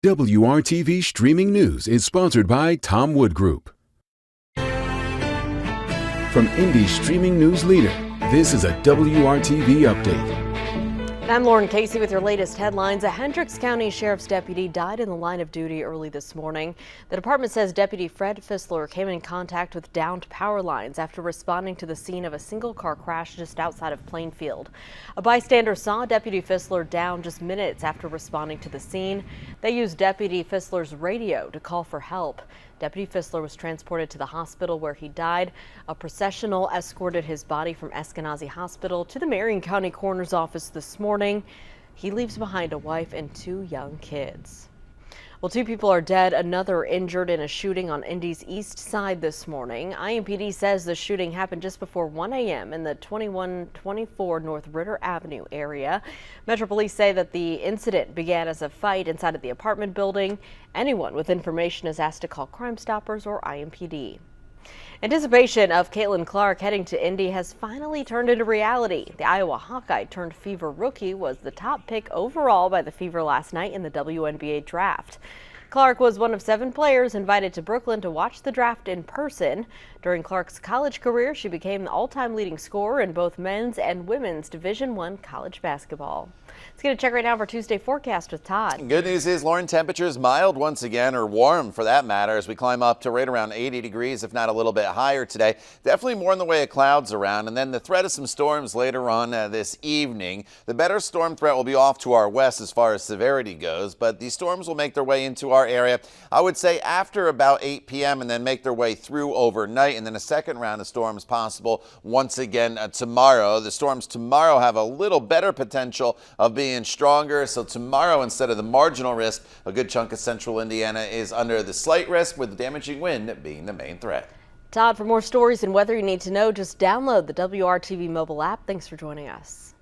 WRTV Streaming News is sponsored by Tom Wood Group. From Indy's streaming news leader, this is a WRTV update. And I'm Lauren Casey with your latest headlines. A Hendricks County Sheriff's deputy died in the line of duty early this morning. The department says Deputy Fred Fissler came in contact with downed power lines after responding to the scene of a single-car crash just outside of Plainfield. A bystander saw Deputy Fissler down just minutes after responding to the scene. They used Deputy Fissler's radio to call for help. Deputy Fissler was transported to the hospital where he died. A processional escorted his body from Eskenazi Hospital to the Marion County Coroner's Office this morning. He leaves behind a wife and 2 young kids. Well, 2 people are dead, another injured in a shooting on Indy's east side this morning. IMPD says the shooting happened just before 1 a.m. in the 2124 North Ritter Avenue area. Metro Police say that the incident began as a fight inside of the apartment building. Anyone with information is asked to call Crime Stoppers or IMPD. Anticipation of Caitlin Clark heading to Indy has finally turned into reality. The Iowa Hawkeye turned Fever rookie was the top pick overall by the Fever last night in the WNBA draft. Clark was one of 7 players invited to Brooklyn to watch the draft in person. During Clark's college career, she became the all-time leading scorer in both men's and women's Division I college basketball. Let's get a check right now for Tuesday forecast with Todd. Good news is, Lauren, temperatures mild once again, or warm for that matter, as we climb up to right around 80 degrees, if not a little bit higher today. Definitely more in the way of clouds around, and then the threat of some storms later on this evening. The better storm threat will be off to our west as far as severity goes, but these storms will make their way into our area, I would say, after about 8 p.m. and then make their way through overnight, and then a second round of storms possible once again tomorrow. The storms tomorrow have a little better potential of being stronger, so tomorrow, instead of the marginal risk, a good chunk of central Indiana is under the slight risk, with damaging wind being the main threat. Todd, for more stories and weather you need to know, just download the WRTV mobile app. Thanks for joining us.